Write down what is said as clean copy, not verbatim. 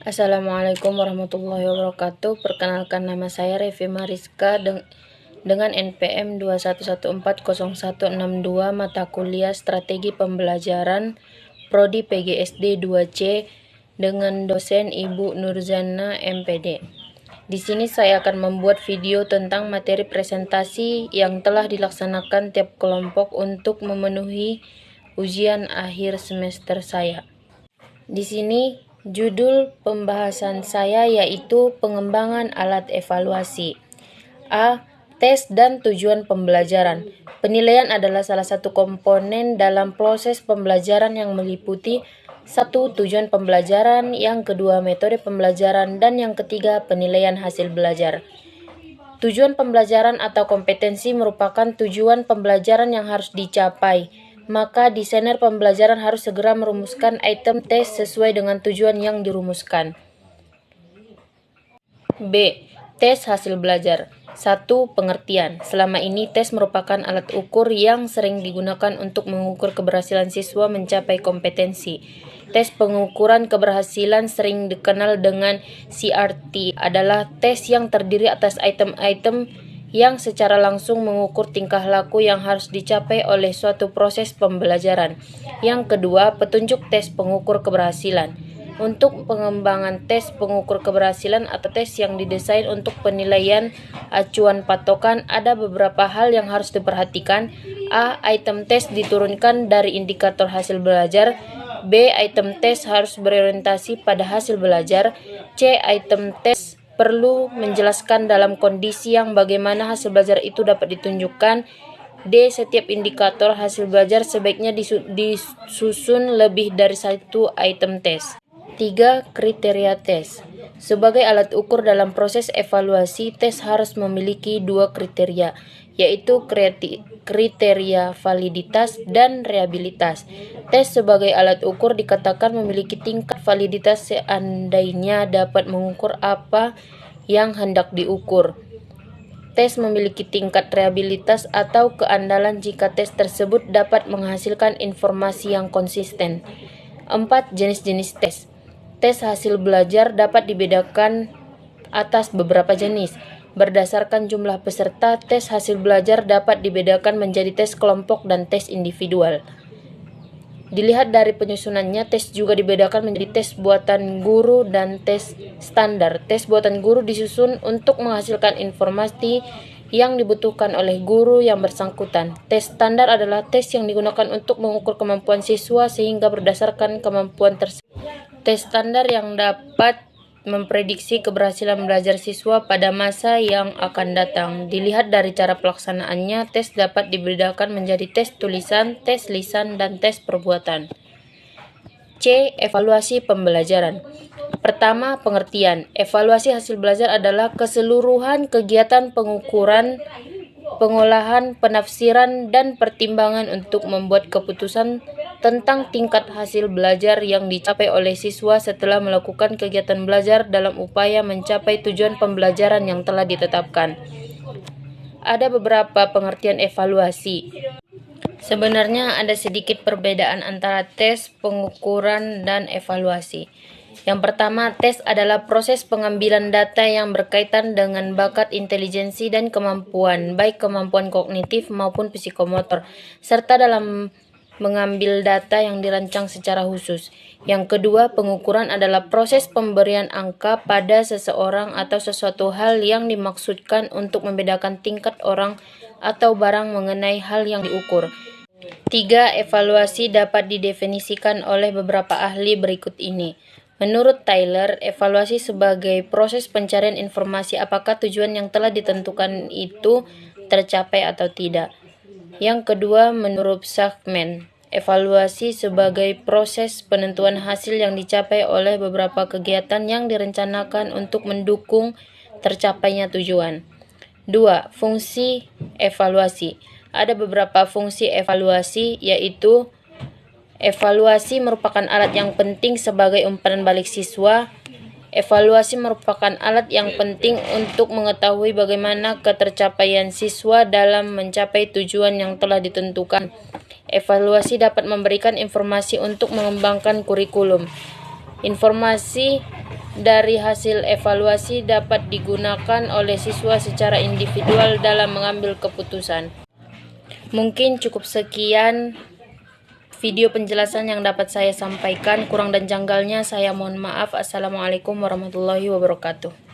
Assalamualaikum warahmatullahi wabarakatuh. Perkenalkan, nama saya Revi Mariska dengan NPM 21140162, mata kuliah Strategi Pembelajaran Prodi PGSD 2C dengan dosen Ibu Nurzana MPD. Di sini saya akan membuat video tentang materi presentasi yang telah dilaksanakan tiap kelompok untuk memenuhi ujian akhir semester saya. Di sini judul pembahasan saya yaitu pengembangan alat evaluasi. A. Tes dan tujuan pembelajaran. Penilaian adalah salah satu komponen dalam proses pembelajaran yang meliputi: 1. Tujuan pembelajaran, yang kedua metode pembelajaran, dan yang ketiga penilaian hasil belajar. Tujuan pembelajaran atau kompetensi merupakan tujuan pembelajaran yang harus dicapai. Maka desainer pembelajaran harus segera merumuskan item tes sesuai dengan tujuan yang dirumuskan. B. Tes hasil belajar. 1. Pengertian. Selama ini tes merupakan alat ukur yang sering digunakan untuk mengukur keberhasilan siswa mencapai kompetensi. Tes pengukuran keberhasilan sering dikenal dengan CRT adalah tes yang terdiri atas item-item yang secara langsung mengukur tingkah laku yang harus dicapai oleh suatu proses pembelajaran. Yang kedua, petunjuk tes pengukur keberhasilan. Untuk pengembangan tes pengukur keberhasilan atau tes yang didesain untuk penilaian acuan patokan, ada beberapa hal yang harus diperhatikan. A. Item tes diturunkan dari indikator hasil belajar. B. Item tes harus berorientasi pada hasil belajar. C. Item tes perlu menjelaskan dalam kondisi yang bagaimana hasil belajar itu dapat ditunjukkan. D. Setiap indikator hasil belajar sebaiknya disusun lebih dari satu item tes. 3. Kriteria tes. Sebagai alat ukur dalam proses evaluasi, tes harus memiliki dua kriteria, yaitu kriteria validitas dan reliabilitas. Tes sebagai alat ukur dikatakan memiliki tingkat validitas seandainya dapat mengukur apa yang hendak diukur. Tes memiliki tingkat reliabilitas atau keandalan jika tes tersebut dapat menghasilkan informasi yang konsisten. 4. Jenis-jenis tes. Tes hasil belajar dapat dibedakan atas beberapa jenis. Berdasarkan jumlah peserta, tes hasil belajar dapat dibedakan menjadi tes kelompok dan tes individual. Dilihat dari penyusunannya, tes juga dibedakan menjadi tes buatan guru dan tes standar. Tes buatan guru disusun untuk menghasilkan informasi yang dibutuhkan oleh guru yang bersangkutan. Tes standar adalah tes yang digunakan untuk mengukur kemampuan siswa sehingga berdasarkan kemampuan tersebut. Tes standar yang dapat memprediksi keberhasilan belajar siswa pada masa yang akan datang. Dilihat dari cara pelaksanaannya, tes dapat dibedakan menjadi tes tulisan, tes lisan, dan tes perbuatan. C. Evaluasi pembelajaran. Pertama, pengertian. Evaluasi hasil belajar adalah keseluruhan kegiatan pengukuran, pengolahan, penafsiran, dan pertimbangan untuk membuat keputusan tentang tingkat hasil belajar yang dicapai oleh siswa setelah melakukan kegiatan belajar dalam upaya mencapai tujuan pembelajaran yang telah ditetapkan. Ada beberapa pengertian evaluasi. Sebenarnya ada sedikit perbedaan antara tes, pengukuran, dan evaluasi. Yang pertama, tes adalah proses pengambilan data yang berkaitan dengan bakat, intelijensi, dan kemampuan, baik kemampuan kognitif maupun psikomotor, serta dalam mengambil data yang dirancang secara khusus. Yang kedua, pengukuran adalah proses pemberian angka pada seseorang atau sesuatu hal yang dimaksudkan untuk membedakan tingkat orang atau barang mengenai hal yang diukur. 3. Evaluasi dapat didefinisikan oleh beberapa ahli berikut ini. Menurut Taylor, evaluasi sebagai proses pencarian informasi apakah tujuan yang telah ditentukan itu tercapai atau tidak. Yang kedua, menurut Schachman, evaluasi sebagai proses penentuan hasil yang dicapai oleh beberapa kegiatan yang direncanakan untuk mendukung tercapainya tujuan. 2. Fungsi evaluasi. Ada beberapa fungsi evaluasi, yaitu evaluasi merupakan alat yang penting sebagai umpan balik siswa. Evaluasi merupakan alat yang penting untuk mengetahui bagaimana ketercapaian siswa dalam mencapai tujuan yang telah ditentukan. Evaluasi dapat memberikan informasi untuk mengembangkan kurikulum. Informasi dari hasil evaluasi dapat digunakan oleh siswa secara individual dalam mengambil keputusan. Mungkin cukup sekian video penjelasan yang dapat saya sampaikan. Kurang dan janggalnya saya mohon maaf. Assalamualaikum warahmatullahi wabarakatuh.